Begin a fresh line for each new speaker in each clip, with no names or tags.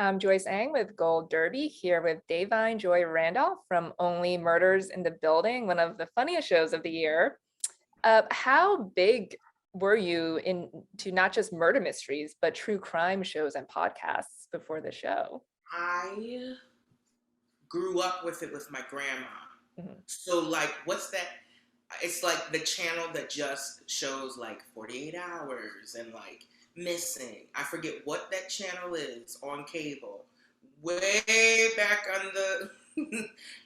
I'm Joyce Eng with Gold Derby here with Da'Vine Joy Randolph from Only Murders in the Building, one of the funniest shows of the year. How big were you into not just murder mysteries, but true crime shows and podcasts before the show?
I grew up with it with my grandma.
Mhm.
So like what's that? It's like the channel that just shows like 48 hours and like missing. I forget what that channel is on cable. Way back on the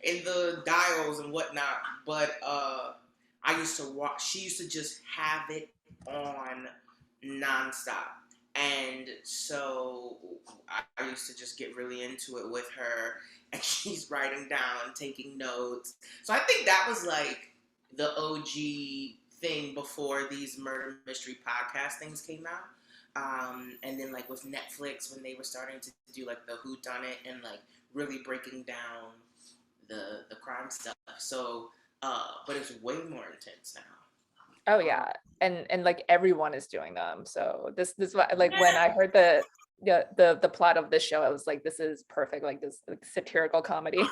in the dials and whatnot. But I used to watch she used to just have it on nonstop. And so I used to just get really into it with her, and she's writing down, taking notes. So I think that was like the OG thing before these murder mystery podcast things came out. And then like with Netflix when they were starting to do like the Who Done It and like really breaking down the crime stuff. So, but it's way more intense
Oh
now.
yeah, and like everyone is doing them. So this like when
Yeah,
I heard the plot of this show, I was like, this is perfect, like this like satirical comedy.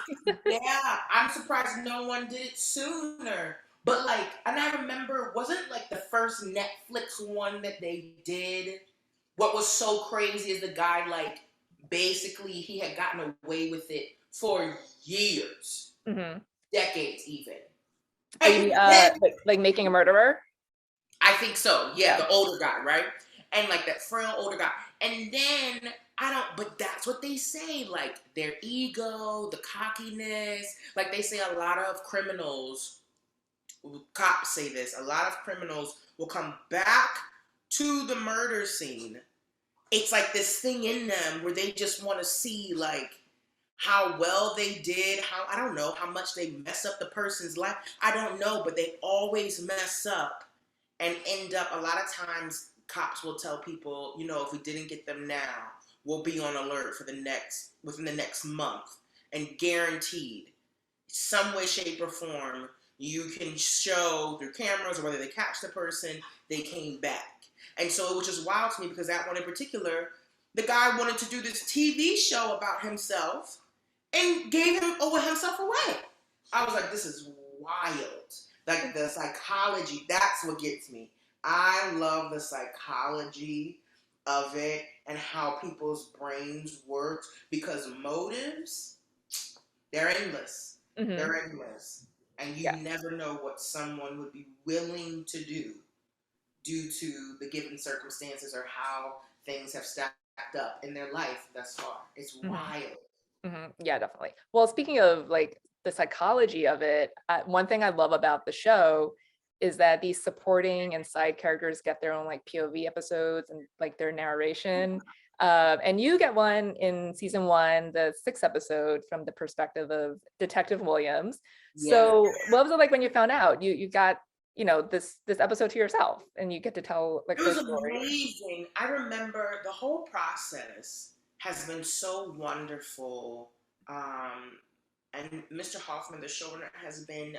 yeah. I'm surprised no one did it sooner. But like, and I remember, wasn't like the first Netflix one that they did? What was so crazy is the guy like basically he had gotten away with it for years,
hmm
decades even.
Oh, you mean
And then
like making a murderer?
I think so. Yeah,
Yeah.
the older guy, right? And like that frail older guy. And then I don't, but that's what they say. Like their ego, the cockiness. Like they say a lot of criminals, cops say this, a lot of criminals will come back to the murder scene. It's like this thing in them where they just want to see like how well they did, how I don't know how much they mess up the person's life. I don't know, but they always mess up and end up a lot of times cops will tell people, you know, if we didn't get them now, we'll be on alert for the next within the next month. And guaranteed, some way, shape, or form, you can show through cameras or whether they catch the person, they came back. And so it was just wild to me because that one in particular, the guy wanted to do this TV show about himself and gave himself away. I was like, this is wild. Like the psychology, that's what gets me. I love the psychology of it and how people's brains work because motives, they're endless.
hmm
They're endless. And you
Yeah.
never know what someone would be willing to do due to the given circumstances or how things have stacked up in their life thus far. It's
hmm
wild.
Yeah, definitely. Well, speaking of like the psychology of it, one thing I love about the show is that these supporting and side characters get their own like POV episodes and like their narration. And you get one in season one, the sixth episode from the perspective of Detective Williams.
Yeah.
So what was it like when you found out you got, this episode to yourself and you get to tell like
It
her
was
story?
amazing. I remember the whole process has been so wonderful. And Mr. Hoffman, the showrunner, has been,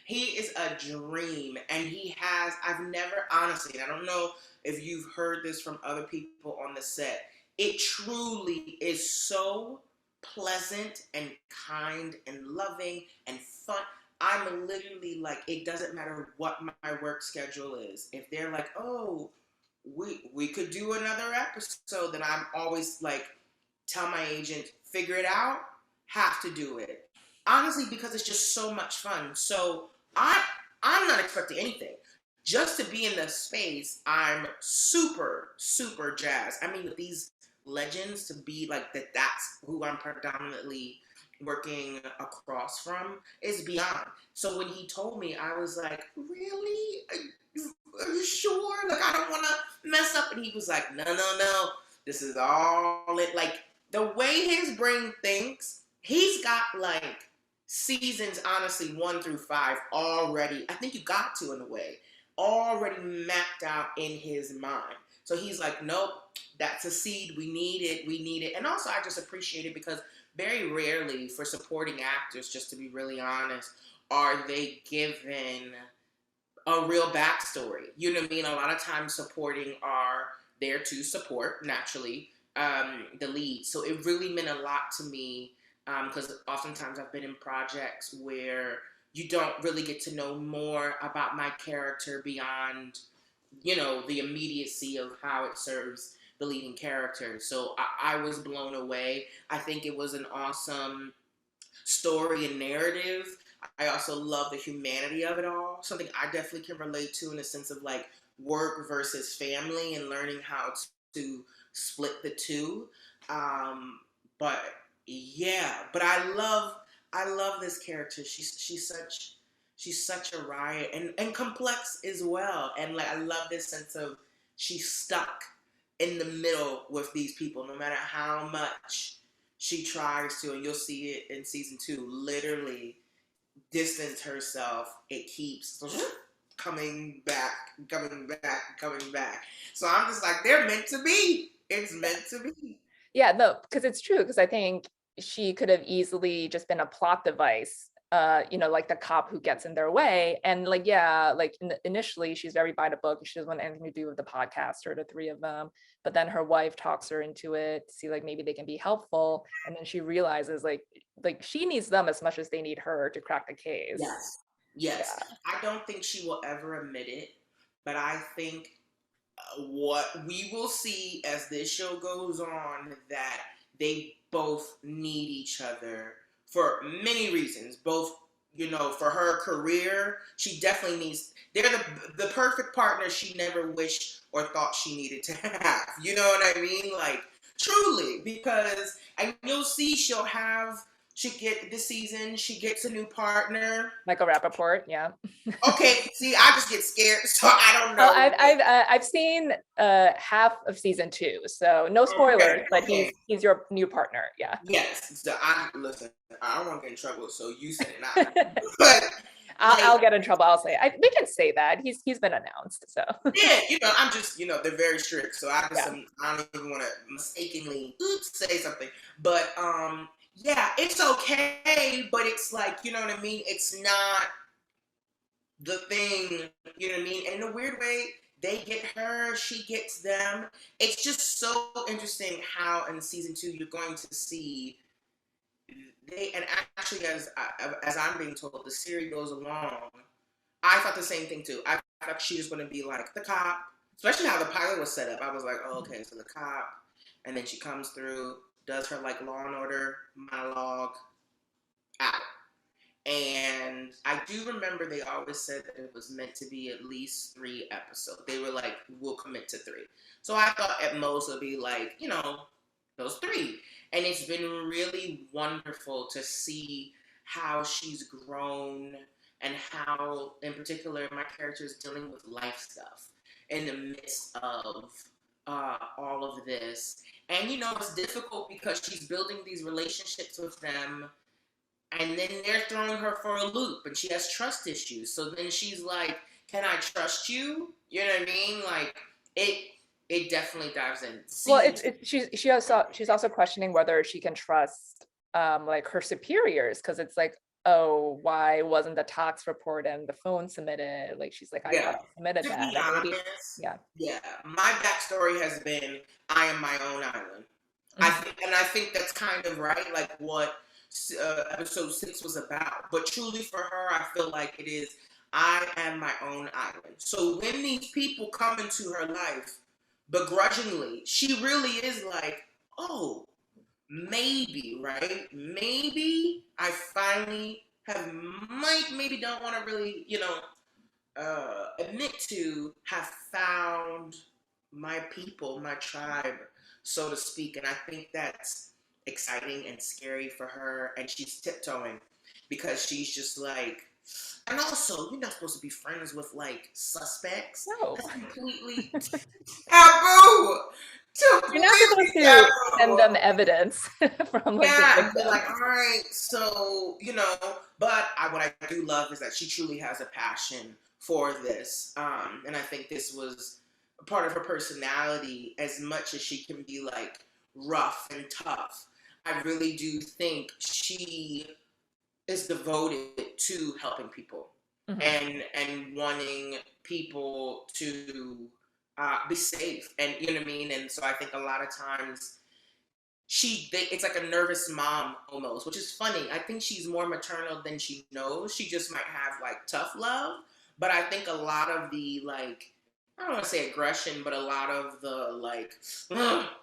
he is a dream. And he has, I've never, honestly, I don't know if you've heard this from other people on the set, it truly is so pleasant and kind and loving and fun. I'm literally like, it doesn't matter what my work schedule is. If they're like, oh, we could do another episode, then I'm always like, tell my agent, figure it out, have to do it. Honestly, because it's just so much fun. So I'm not expecting anything. Just to be in the space, I'm super, super jazzed. I mean, with these legends to be like that, that's who I'm predominantly working across from is beyond. So when he told me, I was like, really? Are you sure? Like, I don't want to mess up. And he was like, no, no, no. This is all it. Like, the way his brain thinks, he's got like seasons, honestly, 1 through 5 already. I think you got to, in a way, already mapped out in his mind. So he's like, nope, that's a seed. We need it. We need it. And also, I just appreciate it because very rarely for supporting actors, just to be really honest, are they given a real backstory. You know what I mean? A lot of times supporting are there to support naturally, the lead. So it really meant a lot to me, because oftentimes I've been in projects where you don't really get to know more about my character beyond, the immediacy of how it serves the leading character. So I was blown away. I think it was an awesome story and narrative. I also love the humanity of it all. Something I definitely can relate to in the sense of like work versus family and learning how to split the two. Um, but yeah, but I love this character. She's such a riot and complex as well. And like I love this sense of she's stuck in the middle with these people, no matter how much she tries to, and you'll see it in season 2, literally distance herself. It keeps coming back, coming back, coming back. So I'm just like, they're meant to be. It's meant to be.
Yeah, no, because it's true. Because I think she could have easily just been a plot device, like the cop who gets in their way. And like, yeah, like initially she's very by the book. She doesn't want anything to do with the podcast or the three of them. But then her wife talks her into it to see like maybe they can be helpful. And then she realizes like she needs them as much as they need her to crack the case.
Yes. Yes.
Yeah.
I don't think she will ever admit it, but I think what we will see as this show goes on, that they both need each other for many reasons. Both, for her career, she definitely needs. They're the perfect partner she never wished or thought she needed to have. You know what I mean? Like truly, because and you'll see she get this season. She gets a new partner.
Michael Rappaport, yeah.
Okay, see, I just get scared, so I don't
Oh,
know.
I've seen half of season 2, so no spoilers.
Okay,
But
okay.
he's your new partner, yeah.
Yes. So listen. I don't want to get in trouble, so you said it not. But
I'll get in trouble. I'll say we can say that he's been announced. So
yeah, I'm just they're very strict, so
yeah.
I don't even want to mistakenly say something. But yeah, it's okay, but it's like what I mean. It's not the thing, what I mean. And in a weird way, they get her, she gets them. It's just so interesting how in season 2 you're going to see and actually as I'm being told, the series goes along. I thought the same thing too. I thought she was going to be like the cop, especially how the pilot was set up. I was like, oh, okay, so the cop, and then she comes through, does her like Law and Order monologue, out. And I do remember they always said that it was meant to be at least 3 episodes. They were like, we'll commit to 3. So I thought at most it would be like, those 3. And it's been really wonderful to see how she's grown and how, in particular, my character is dealing with life stuff in the midst of all of this. And, it's difficult because she's building these relationships with them, and then they're throwing her for a loop, and she has trust issues. So then she's like, can I trust you? You know what I mean? Like, it definitely dives in.
Well, she's also questioning whether she can trust like her superiors, because it's like, oh, why wasn't the tax report and the phone submitted? Like she's like, I thought I submitted
To
that.
be
And maybe,
honest,
yeah.
yeah, my backstory has been I am my own island. I think that's kind of right, like what episode 6 was about. But truly, for her, I feel like it is I am my own island. So when these people come into her life begrudgingly, she really is like, oh, maybe, right? Maybe I finally maybe don't want to really, admit to have found my people, my tribe, so to speak. And I think that's exciting and scary for her. And she's tiptoeing because she's just like, and also, you're not supposed to be friends with like suspects.
No.
That's completely taboo.
You're not supposed to send them evidence from like the
Yeah, and be
victim.
like, all right, so but what I do love is that she truly has a passion for this, and I think this was a part of her personality. As much as she can be like rough and tough, I really do think she is devoted to helping people and wanting people to be safe, and you know what I mean. And so I think a lot of times it's like a nervous mom almost, which is funny. I think she's more maternal than she knows. She just might have like tough love, but I think a lot of the like, I don't want to say aggression, but a lot of the like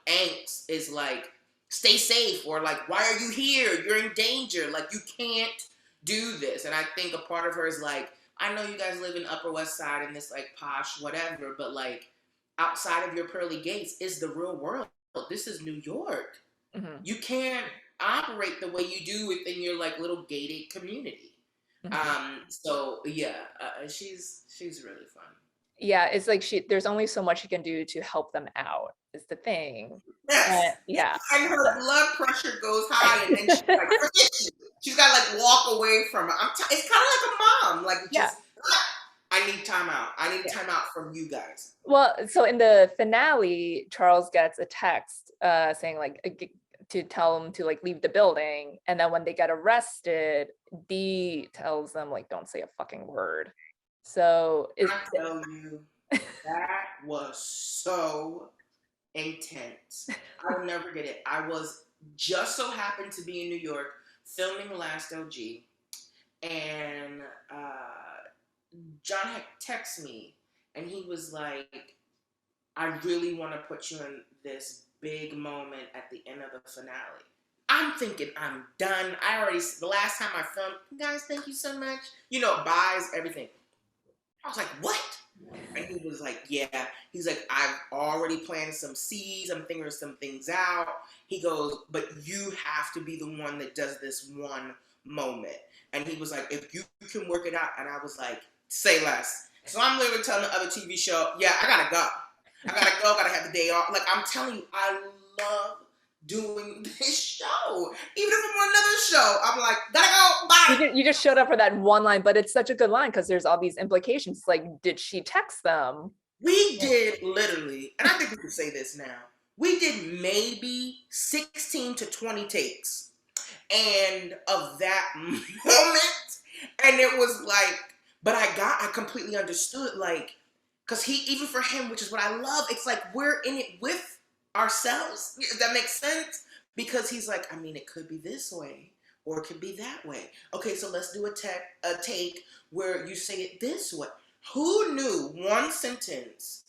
angst is like, stay safe, or like, why are you here? You're in danger. Like, you can't do this. And I think a part of her is like, I know you guys live in Upper West Side and this like posh whatever, but like outside of your pearly gates is the real world. This is New York.
Mhm.
You can't operate the way you do within your like little gated community. So yeah, she's really fun.
Yeah, it's like there's only so much she can do to help them out, is the thing.
Yes.
Yeah.
And her blood pressure goes high, and then she's like, forget you. She's got to like walk away from her. It's kind of like a mom. Like,
Yeah.
just, I need time out. I need time out from you guys.
Well, so in the finale, Charles gets a text saying like to tell him to like leave the building, and then when they get arrested, Dee tells them like, don't say a fucking word. So
I tell you, that was so intense. I will never get it. I was just so happened to be in New York filming Last LG, and John had texted me, and he was like, I really want to put you in this big moment at the end of the finale. I'm thinking I'm done. The last time I filmed, guys, thank you so much. You know, buys, everything. I was like, what? And he was like, yeah. He's like, I've already planned some C's. I'm figuring some things out. He goes, but you have to be the one that does this one moment. And he was like, if you can work it out. And I was like, say less. So I'm literally telling the other TV show, yeah, I gotta go. Gotta have the day off. Like, I'm telling you, I love doing this show. Even if I'm on another show, I'm like, gotta go, bye.
You just showed up for that one line, but it's such a good line because there's all these implications. Like, did she text them?
We did literally, and I think we can say this now, we did maybe 16 to 20 takes and of that moment. And it was like, but I completely understood, like, because even for him, which is what I love, it's like we're in it with ourselves, if that makes sense. Because he's like, I mean, it could be this way or it could be that way. Okay, so let's do a take where you say it this way. Who knew one sentence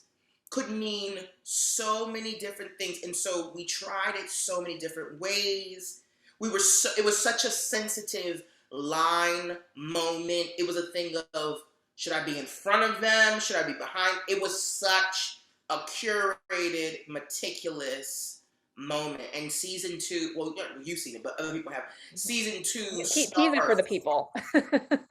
could mean so many different things? And so we tried it so many different ways. It was such a sensitive line moment. It was a thing of, should I be in front of them? Should I be behind? It was such a curated, meticulous moment. And season 2, well, you've seen it, but other people have. Season 2
Tease it for the people.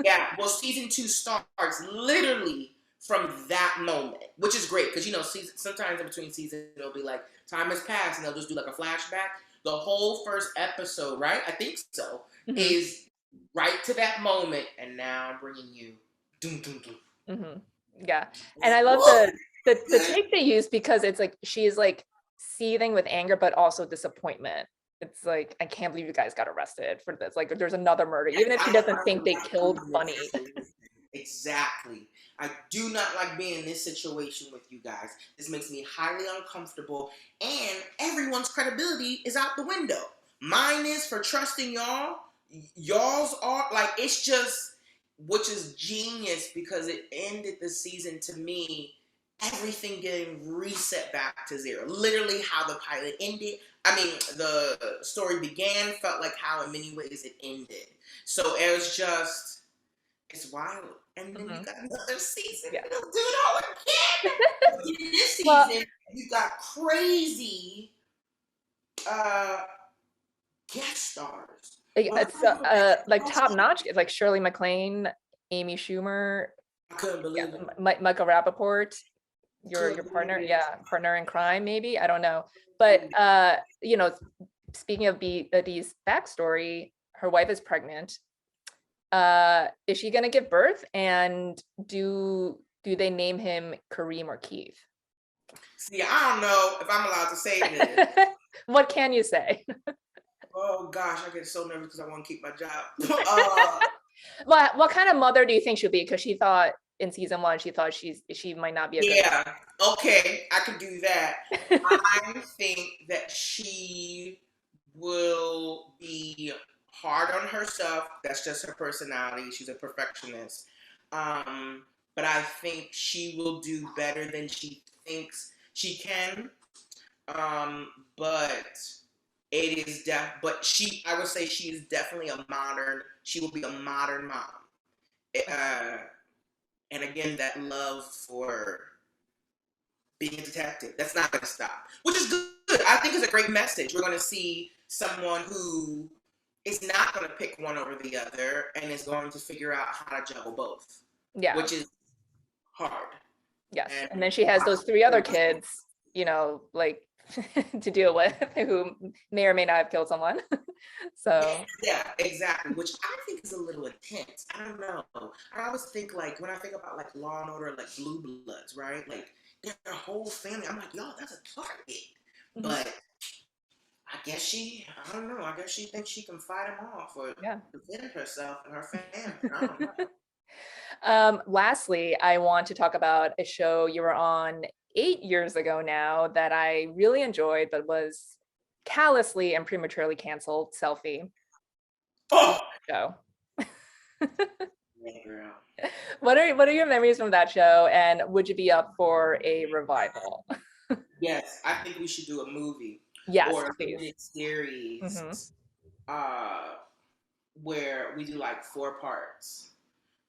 Yeah, well, season 2 starts literally from that moment, which is great because, you know, sometimes in between seasons it'll be like time has passed and they'll just do like a flashback. The whole first episode, right? I think so, is right to that moment, and now I'm bringing you. Doom, doom, doom.
Yeah, and I love the take they use because it's like she's like seething with anger, but also disappointment. It's like, I can't believe you guys got arrested for this. Like, there's another murder, even if she doesn't think they killed Bunny.
Exactly. I do not like being in this situation with you guys. This makes me highly uncomfortable, and everyone's credibility is out the window. Mine is for trusting y'all. Y'all's are like, it's just, which is genius because it ended the season to me, everything getting reset back to zero. Literally how the pilot ended. I mean, the story began, felt like how in many ways it ended. So it was just, it's wild. And then you got another season. Yeah. They'll do it all again. In this season, you got crazy guest stars.
It's like top notch, like Shirley MacLaine, Amy Schumer.
I couldn't believe it.
Michael Rappaport, your partner, partner in crime, maybe, I don't know. But you know, speaking of Dee's backstory, her wife is pregnant. Is she gonna give birth, and do they name him Kareem or Keith?
See, I don't know if I'm allowed to say this.
What can you say?
Oh gosh, I get so nervous because I want to keep my job.
What kind of mother do you think she'll be? Because she thought in season 1, she thought she might not be a good
mother. Okay, I can do that. I think that she will be hard on herself. That's just her personality. She's a perfectionist. Um, but I think she will do better than she thinks she can. Um, but it is but I would say she is definitely she will be a modern mom. Uh, and again, that love for being a detective, that's not going to stop, which is good. I think it's a great message. We're going to see someone who is not going to pick one over the other and is going to figure out how to juggle both,
Yeah.
which is hard.
Yes.
And
And then she has those three other kids, you know, like to deal with, who may or may not have killed someone. So
yeah, exactly. Which I think is a little intense. I don't know. I always think like when I think about like Law and Order, like Blue Bloods, right? Like their whole family. I'm like, yo, that's a target.
mhm.
But I don't know. I guess she thinks she can fight them off or
Yeah.
defend herself and her family. I don't know.
Lastly, I want to talk about a show you were on 8 years ago now that I really enjoyed, but was callously and prematurely canceled. Selfie.
Oh,
Show.
yeah, girl.
What are your memories from that show, and would you be up for a revival?
Yes, I think we should do a movie
Yes,
or a
please.
limited series
Hmm.
uh, where we do like 4 parts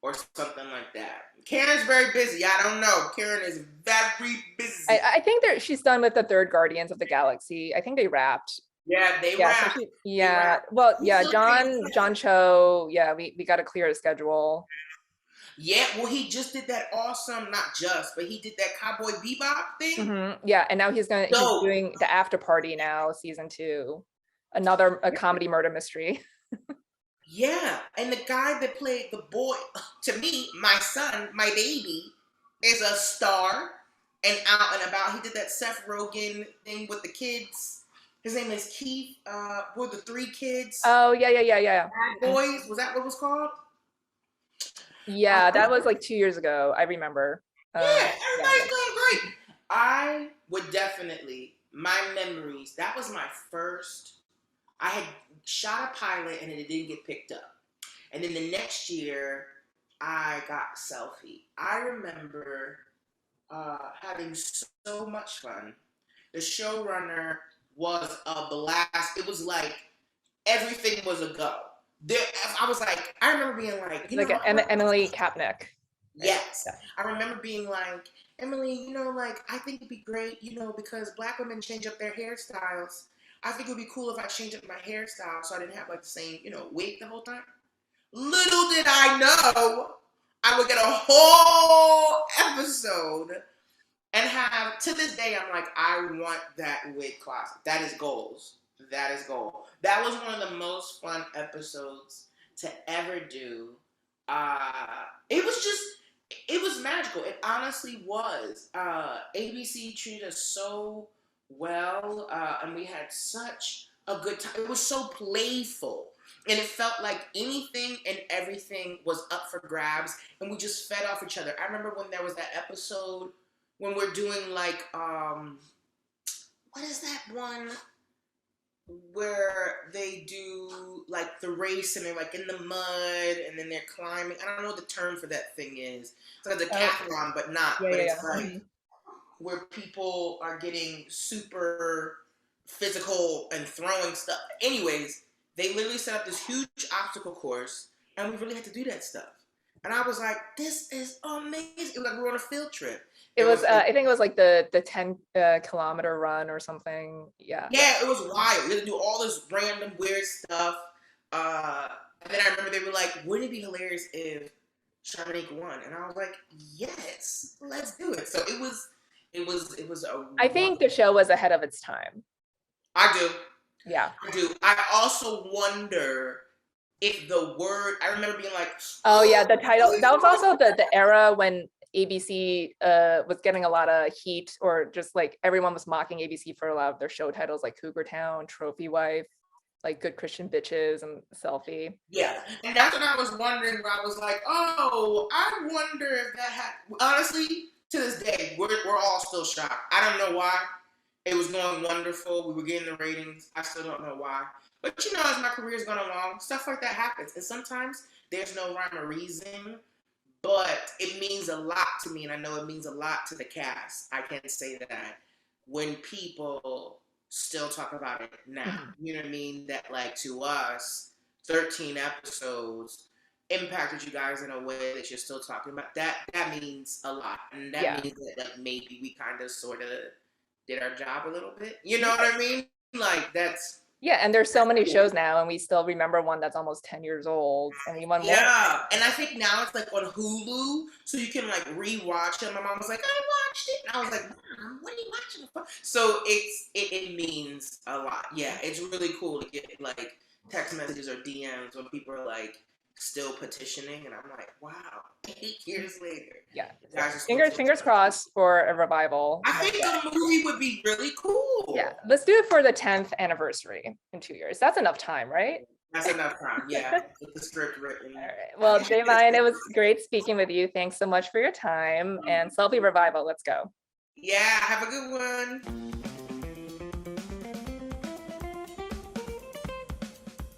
or something like that. Karen's very busy. I don't know. Karen is very busy.
I think she's done with the third Guardians of the Galaxy. I think they wrapped.
Yeah, they
Yeah, so
rap.
she,
They
yeah,
rap.
well,
Who's
yeah,
looking?
John Cho, yeah, we got to clear his schedule.
Yeah, well, he just did that awesome, not just, but he did that Cowboy Bebop thing.
Yeah, and now he's
Dope.
doing the After Party now, season 2, another a comedy murder mystery.
Yeah, and the guy that played the boy, to me, my son, my baby, is a star and out and about. He did that Seth Rogen thing with the kids. His name is Keith. Were the 3 kids?
Oh yeah.
Bad
Mhm.
Boys. Was that what it was called?
Yeah, that was like 2 years ago. I remember.
Yeah,
Yeah.
everybody's doing great. I would definitely, my memories, that was my first. I had shot a pilot and it didn't get picked up. And then the next year, I got Selfie. I remember having so much fun. The showrunner was a blast. It was like everything was a go. There, I was like, I remember being like,
It's like Emily Kapnick. Right?
yes. I remember being like, Emily, like, I think it'd be great, because black women change up their hairstyles. I think it would be cool if I changed up my hairstyle so I didn't have like the same, wig the whole time. Little did I know I would get a whole episode and have, to this day, I'm like, I want that wig closet. That is goals. That is goal. That was one of the most fun episodes to ever do. It was just, it was magical. It honestly was. ABC treated us so well, and we had such a good time. It was so playful. And it felt like anything and everything was up for grabs, and we just fed off each other. I remember when there was that episode when we're doing like, what is that one where they do like the race and they're like in the mud and then they're climbing. I don't know what the term for that thing is. It's like a decathlon, but not.
Yeah,
But
yeah,
it's
yeah.
like where people are getting super physical and throwing stuff. Anyways, they literally set up this huge obstacle course, and we really had to do that stuff. And I was like, "This is amazing!" It was like we were on a field trip.
It was. I think it was like the 10 kilometer run or something. Yeah.
Yeah, it was wild. We had to do all this random weird stuff. And then I remember they were like, "Wouldn't it be hilarious if Sharmanique won?" And I was like, "Yes, let's do it." So it was a.
I think the show was ahead of its time.
I do.
Yeah.
I do. I also wonder if the word. I remember being like,
Oh yeah, the title. That was also the era when ABC was getting a lot of heat, or just like everyone was mocking ABC for a lot of their show titles, like Cougar Town, Trophy Wife, like Good Christian Bitches, and Selfie.
yeah. And that's what I was wondering. Where I was like, oh, I wonder if that had. Honestly, to this day, we're all still shocked. I don't know why. It was going wonderful. We were getting the ratings. I still don't know why. But you know, as my career's gone along, stuff like that happens. And sometimes there's no rhyme or reason, but it means a lot to me. And I know it means a lot to the cast. I can say that when people still talk about it now.
Mhm.
You know what I mean? That, like, to us, 13 episodes impacted you guys in a way that you're still talking about. That means a lot. And that
Yeah.
means that, like, maybe we kind of sort of did our job a little bit. You know what I mean? Like,
Yeah, and there's so many shows now, and we still remember one that's almost 10 years old, and we want more.
yeah. And I think now it's like on Hulu, so you can like rewatch it. My mom was like, I watched it. And I was like, Mom, what are you watching it for? So it means a lot. Yeah, it's really cool to get like text messages or DMs when people are like still petitioning, and I'm like, wow, 8 years later.
Yeah.
you guys are still
Fingers crossed for a revival.
I think the movie would be really cool.
Yeah, let's do it for the 10th anniversary in 2 years. That's enough time, right?
That's enough time. Yeah, with the script written.
All right. Well, Da'Vine, it was great speaking with you. Thanks so much for your time. And Selfie Revival, let's go.
Yeah, have a good one.